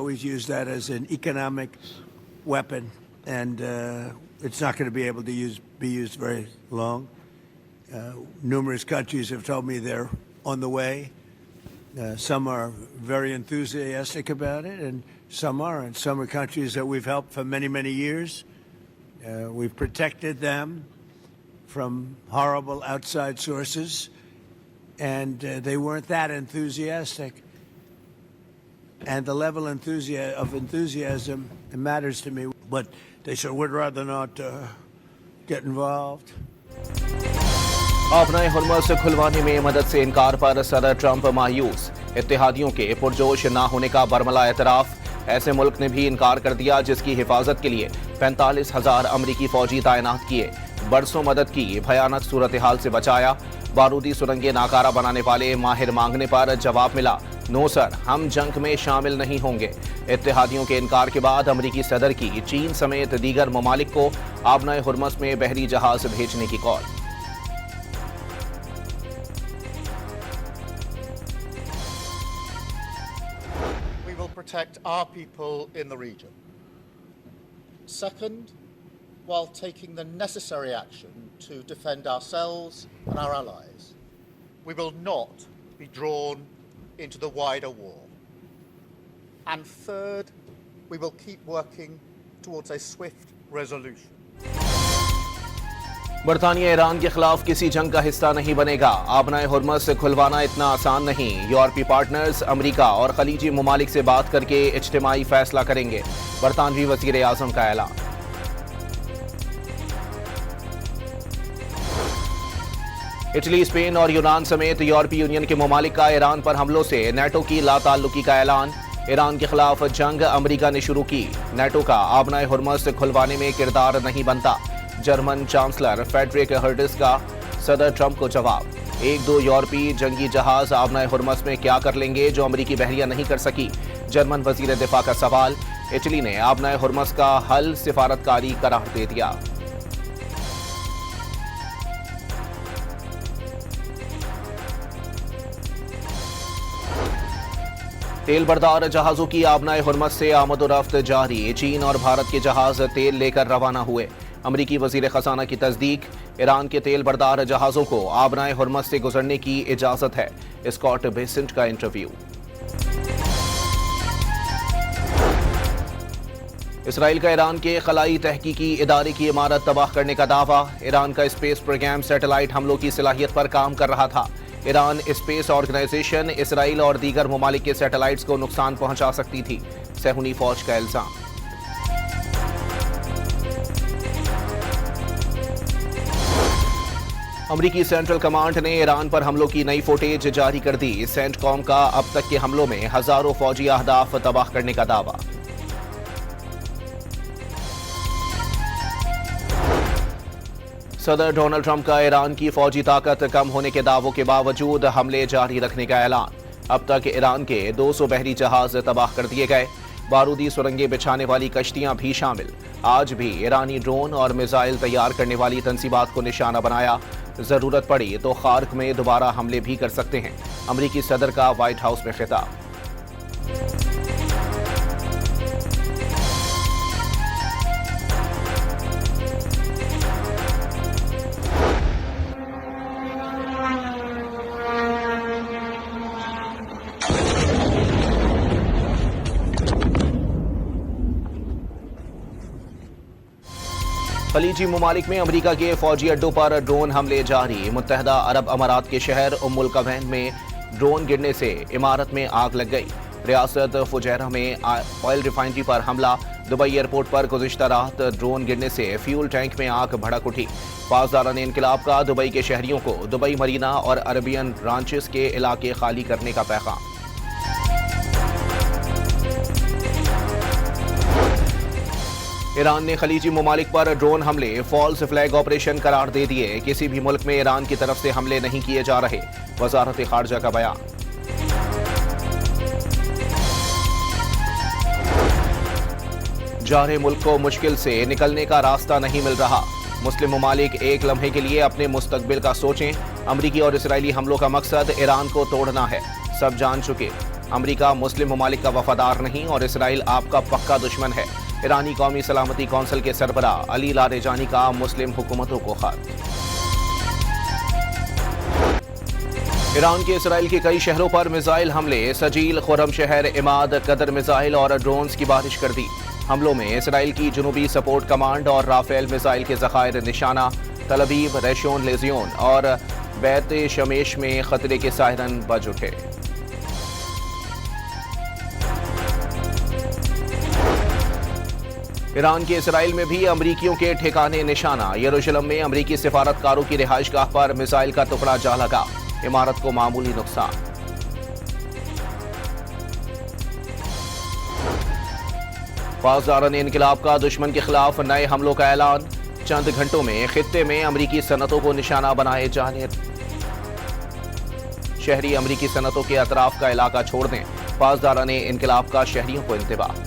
always used that as an economic weapon, and it's not going to be able to be used very long. Numerous countries have told me they're on the way. Some are very enthusiastic about it, and some aren't. Some are countries that we've helped for many, many years. We've protected them from horrible outside sources, and they weren't that enthusiastic. And the level of enthusiasm matters to me, but they said would rather not get involved. अपने Hormuz खुलवाने में मदद से इनकार पर सदर Trump मायूस। इत्तेहादियों के पुरजोश ना होने का बरमला एतराफ। ऐसे मुल्क ने भी इनकार कर दिया जिसकी हिफाजत के लिए 45,000 अमरीकी फौजी तैनात किए। बरसों मदद की भयानक सूरत हाल से बचाया। बारूदी सुरंगें नाकारा बनाने वाले माहिर मांगने पर जवाब मिला, नो सर, हम जंग में शामिल नहीं होंगे। इत्तेहादियों के इनकार के बाद अमरीकी सदर की चीन समेत दीगर ममालिक को आबनाए हुर्मुज़ में बहरी जहाज भेजने की call. Protect our people in the region. Second, while taking the necessary action to defend ourselves and our allies, we will not be drawn into the wider war. And third, we will keep working towards a swift resolution. बरतानिया Iran के खिलाफ किसी जंग का हिस्सा नहीं बनेगा। आबनाए Hormuz से खुलवाना इतना आसान नहीं। यूरोपीय पार्टनर्स अमरीका और खलीजी ममालिक से बात करके इज्तिमाई फैसला करेंगे। बरतानवी वज़ीर आज़म का ऐलान। इटली, स्पेन और यूनान समेत यूरोपीय यूनियन के ममालिक का ईरान पर हमलों से नेटो की लाताल्लुकी का ऐलान। ईरान के खिलाफ जंग अमरीका ने शुरू की। नेटो का आबनाए हुर्मुज़ से खुलवाने में किरदार नहीं बनता। जर्मन चांसलर फ्रेडरिक हर्ट्ज का सदर ट्रंप को जवाब। एक दो यूरोपीय जंगी जहाज आबनाए हुर्मुज़ में क्या कर लेंगे जो अमरीकी बहरिया नहीं कर सकी। जर्मन वजीर दिफा का सवाल। इटली ने आबनाए हुर्मुज़ का हल सिफारतकारी करार दे दिया। तेल बरदार जहाजों की आबनाए हुर्मुज़ से आमदोरफ्त जारी। चीन और भारत के जहाज तेल लेकर रवाना हुए। अमरीकी वजीर खजाना की तस्दीक। ईरान के तेल बरदार जहाजों को आबनाए हुर्मुज़ से गुजरने की इजाजत है। स्कॉट बेसेंट का इंटरव्यू। इसराइल का ईरान के खलाई तहकीकी इदारे की इमारत तबाह करने का दावा। ईरान का स्पेस प्रोग्राम सैटेलाइट हमलों की सलाहियत पर काम कर रहा था। ईरान स्पेस ऑर्गेनाइजेशन इसराइल और दीगर ममालिक के सैटेलाइट्स को नुकसान पहुंचा सकती थी। सहूनी फौज का इल्जाम। अमरीकी सेंट्रल कमांड ने ईरान पर हमलों की नई फुटेज जारी कर दी। सेंटकॉम का अब तक के हमलों में हजारों फौजी अहदाफ तबाह करने का दावा। सदर डोनाल्ड ट्रंप का ईरान की फौजी ताकत कम होने के दावों के बावजूद हमले जारी रखने का ऐलान। अब तक ईरान के 200 बहरी जहाज तबाह कर दिए गए। बारूदी सुरंगें बिछाने वाली कश्तियां भी शामिल। आज भी ईरानी ड्रोन और मिसाइल तैयार करने वाली तंसीबात को निशाना बनाया। जरूरत पड़ी तो खार्क में दोबारा हमले भी कर सकते हैं। अमरीकी सदर का व्हाइट हाउस में खिताब। खलीजी ममालिक में अमरीका के फौजी अड्डों पर ड्रोन हमले जारी। मुत्तहदा अरब अमारात के शहर उम्मुल कवैन में ड्रोन गिरने से इमारत में आग लग गई। रियासत फुजैरा में ऑयल रिफाइनरी पर हमला। दुबई एयरपोर्ट पर गुज़िश्ता रात ड्रोन गिरने से फ्यूल टैंक में आग भड़क उठी। पासदारान इनकलाब का दुबई के शहरियों को दुबई मरीना और अरबियन रांचेस के इलाके खाली करने का पैगाम। ईरान ने खलीजी ममालिक पर ड्रोन हमले फॉल्स फ्लैग ऑपरेशन करार दे दिए। किसी भी मुल्क में ईरान की तरफ से हमले नहीं किए जा रहे। वजारत खारजा का बयान। जारे मुल्क को मुश्किल से निकलने का रास्ता नहीं मिल रहा। मुस्लिम ममालिक एक लम्हे के लिए अपने मुस्तकबिल का सोचें। अमरीकी और इसराइली हमलों का मकसद ईरान को तोड़ना है। सब जान चुके। अमेरिका मुस्लिम ममालिक का वफादार नहीं और इसराइल आपका पक्का दुश्मन है। ईरानी कौमी सलामती कौंसिल के सरबराह अली लारेजानी का मुस्लिम हुकूमतों को खत। ईरान के इसराइल के कई शहरों पर मिसाइल हमले, सजील, खुरमशहर, इमाद, कदर मिसाइल और ड्रोन्स की बारिश कर दी। हमलों में इसराइल की जुनूबी सपोर्ट कमांड और राफेल मिसाइल के ज़खायर निशाना, तल अवीव, रेशोन लेजियोन और बैत शमेश में खतरे के सायरन बज उठे। ईरान के इसराइल में भी अमरीकियों के ठिकाने निशाना। यरूशलेम में अमरीकी सिफारतकारों की रिहाइशगाह पर मिसाइल का टुकड़ा जा लगा, इमारत को मामूली नुकसान। पासदारान इनकिलाब का दुश्मन के खिलाफ नए हमलों का ऐलान। चंद घंटों में खित्ते में अमरीकी सनतों को निशाना बनाए जाने। शहरी अमरीकी सनतों के अतराफ का इलाका छोड़ दें, पासदारान इनकिलाब का शहरियों को इंतबाह।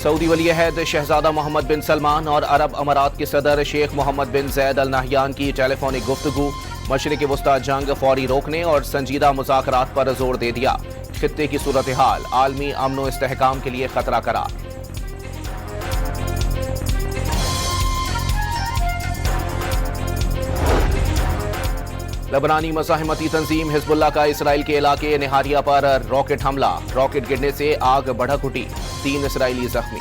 सऊदी वली अहद शहजादा मोहम्मद बिन सलमान और अरब अमारात के सदर शेख मोहम्मद बिन जैद अल नाहयान की टेलीफोनिक गुफ्तगू। मशरिक़ वस्ता जंग फौरी रोकने और संजीदा मुज़ाकरात पर जोर दे दिया। खित्ते की सूरत हाल आलमी अमन व इस्तेहकाम के लिए खतरा करार। लबनानी मज़ाहमती तंजीम हिज़्बुल्लाह का इसराइल के इलाके निहारिया पर रॉकेट हमला। रॉकेट गिरने से आग भड़क उठी, 3 इसराइली जख्मी।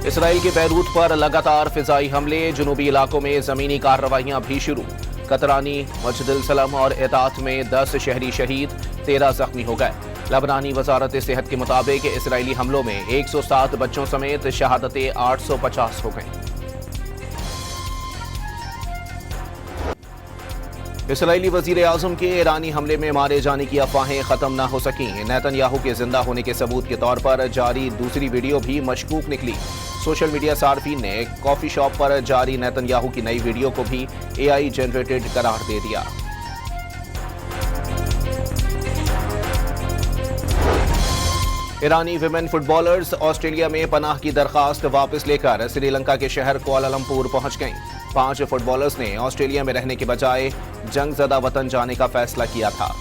इसराइल के बैरूत पर लगातार फिजाई हमले, जुनूबी इलाकों में जमीनी कार्रवाइयां भी शुरू। कतरानी, मस्जिदुल सलम और एतात में 10 शहरी शहीद, 13 जख्मी हो गए। लबनानी वजारत सेहत के मुताबिक इसराइली हमलों में 107 बच्चों समेत शहादतें 850 हो गईं। इसराइली वजीर आजम के ईरानी हमले में मारे जाने की अफवाहें खत्म न हो सकी। नेतन्याहू के जिंदा होने के सबूत के तौर पर जारी दूसरी वीडियो भी मशकूक निकली। सोशल मीडिया सार्फिन ने कॉफी शॉप पर जारी नेतन्याहू की नई वीडियो को भी AI जनरेटेड करार दे दिया। ईरानी विमेन फुटबॉलर्स ऑस्ट्रेलिया में पनाह की दरखास्त वापस लेकर श्रीलंका के शहर कुआलालंपुर पहुंच गईं। 5 फुटबॉलर्स ने ऑस्ट्रेलिया में रहने के बजाय जंगजदा वतन जाने का फैसला किया था।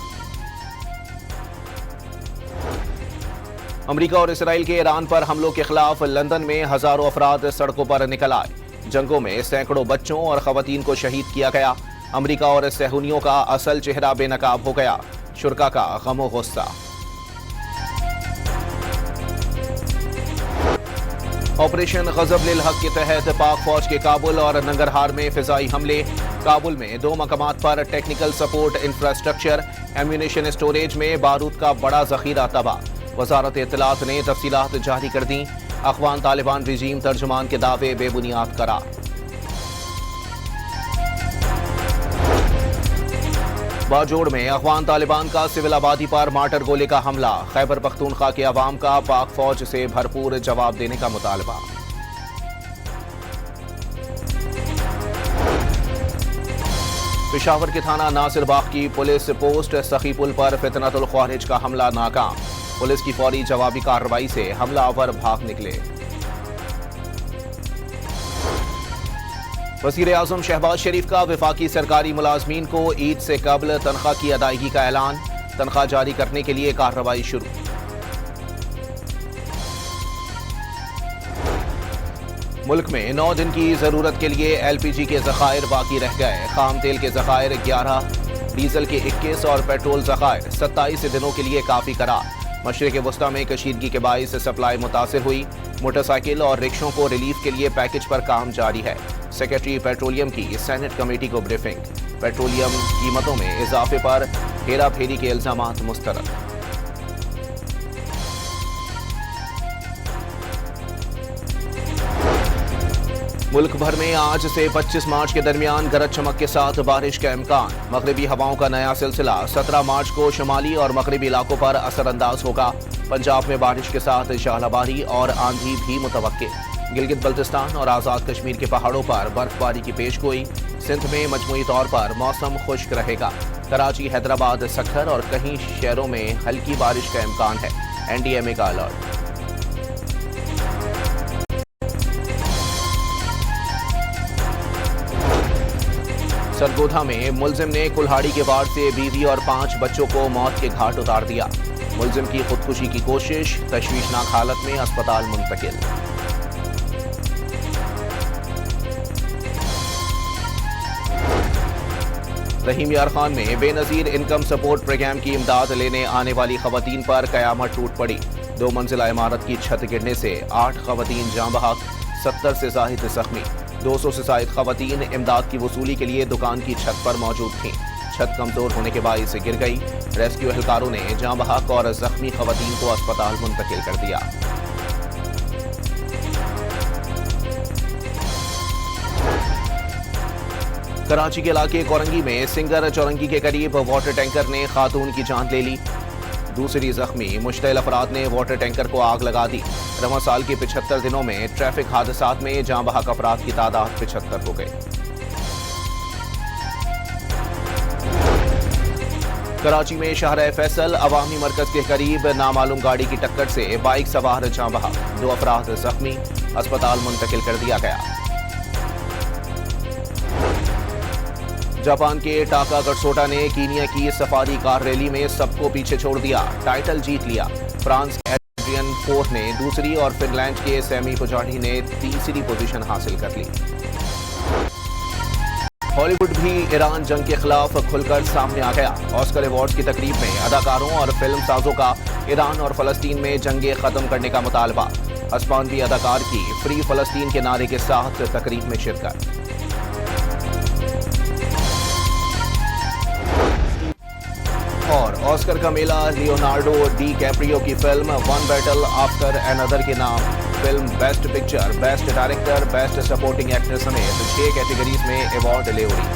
अमेरिका और इसराइल के ईरान पर हमलों के खिलाफ लंदन में हजारों अफराद सड़कों पर निकल आए। जंगों में सैकड़ों बच्चों और खवातीन को शहीद किया गया। अमेरिका और सहूनियों का असल चेहरा बेनकाब हो गया। शुरका का गमो गुस्सा। ऑपरेशन गजब लिल हक के तहत पाक फौज के काबुल और नंगरहार में फिजाई हमले। काबुल में 2 मकामात पर technical support infrastructure, ammunition storage में बारूद का बड़ा जखीरा तबाह। वजारत इत्तलात ने तफसीलात जारी कर दी। अफगान तालिबान रिजीम तर्जुमान के दावे बेबुनियाद करार। बाजोड़ में अफगान तालिबान का सिविल आबादी पर मार्टर गोले का हमला। खैबर पख्तूनख्वा के अवाम का पाक फौज से भरपूर जवाब देने का मुतालबा। पेशावर के थाना नासिरबाग की पुलिस पोस्ट सखीपुल पर फितनतुल ख्वारिज का हमला नाकाम। पुलिस की फौरी जवाबी कार्रवाई से हमलावर भाग निकले। वज़ीर आज़म शहबाज शरीफ का वफाकी सरकारी मुलाजमीन को ईद से कबल तनख्वाह की अदायगी का ऐलान। तनख्वाह जारी करने के लिए कार्रवाई शुरू। मुल्क में 9 दिन की जरूरत के लिए LPG के जखायर बाकी रह गए। खाम तेल के जखायर 11, डीजल के 21 और पेट्रोल जखायर 27 दिनों के लिए काफी करार। मशरिक़ वस्ता में कशीदगी के बाइस सप्लाई मुतासिर हुई। मोटरसाइकिल और रिक्शों को रिलीफ के लिए पैकेज पर काम जारी है। सेक्रेटरी पेट्रोलियम की सेनेट कमेटी को ब्रीफिंग। पेट्रोलियम कीमतों में इजाफे पर हेरा फेरी के इल्जामात मुस्तरद। मुल्क भर में आज से 25 मार्च के दरमियान गरज चमक के साथ बारिश का इम्कान। मगरबी हवाओं का नया सिलसिला 17 मार्च को शुमाली और मगरबी इलाकों पर असरअंदाज होगा। पंजाब में बारिश के साथ शाहलाबारी और आंधी भी मुतवक्के। गिलगित बल्तिस्तान और आज़ाद कश्मीर के पहाड़ों पर बर्फबारी की पेशगोई। सिंध में मजमूई तौर पर मौसम खुश्क रहेगा। कराची, हैदराबाद, सक्खर और कई शहरों में हल्की बारिश का इम्कान है। एनडीएमए का अलर्ट। सरगोधा में मुलजिम ने कुल्हाड़ी के वार से बीवी और 5 बच्चों को मौत के घाट उतार दिया। मुलजिम की खुदकुशी की कोशिश, तशवीशनाक हालत में अस्पताल मुंतकिल। रहीम यार खान में बेनजीर इनकम सपोर्ट प्रोग्राम की इमदाद लेने आने वाली खवातीन पर कयामत टूट पड़ी। 2 मंजिला इमारत की छत गिरने से 8 खवातीन जाँ बहक, 70 से जाहिद जख्मी। 200 से जायद खवातीन इमदाद की वसूली के लिए दुकान की छत पर मौजूद थीं। छत कमजोर होने के बाइस गिर गई। रेस्क्यू एहलकारों ने जाँ बहक और जख्मी खवातीन को अस्पताल मुंतकिल कर दिया। कराची के इलाके कोरंगी में सिंगर चौरंगी के करीब वाटर टैंकर ने खातून की जान ले ली। दूसरी जख्मी मुश्तइल अफराद ने वाटर टैंकर को आग लगा दी। रवां साल के 75 दिनों में ट्रैफिक हादसात में जाँ बहक अफराद की तादाद 75 हो गई। कराची में शहर फैसल अवामी मरकज के करीब नामालूम गाड़ी की टक्कर से बाइक सवार जाँ बहक, 2 अफराद जख्मी, अस्पताल मुंतकिल कर दिया गया। जापान के टाका गटसोटा ने कीनिया की सफारी कार रैली में सबको पीछे छोड़ दिया, टाइटल जीत लिया। फ्रांस के एड्रियन फोर्ट ने दूसरी और फिनलैंड के सैमी पुजाडी ने तीसरी पोजीशन हासिल कर ली। हॉलीवुड भी ईरान जंग के खिलाफ खुलकर सामने आ गया। ऑस्कर अवार्ड्स की तकरीब में अदाकारों और फिल्म साजों का ईरान और फलस्तीन में जंगे खत्म करने का मुतालबा। हस्पानवी अदाकार की फ्री फलस्तीन के नारे के साथ तकरीब में शिरकत। और ऑस्कर का मेला लियोनार्डो डी कैप्रियो की film one battle after another के नाम film best picture, best director, best supporting actor समेत 6 कैटेगरीज में अवार्ड ले उड़ी।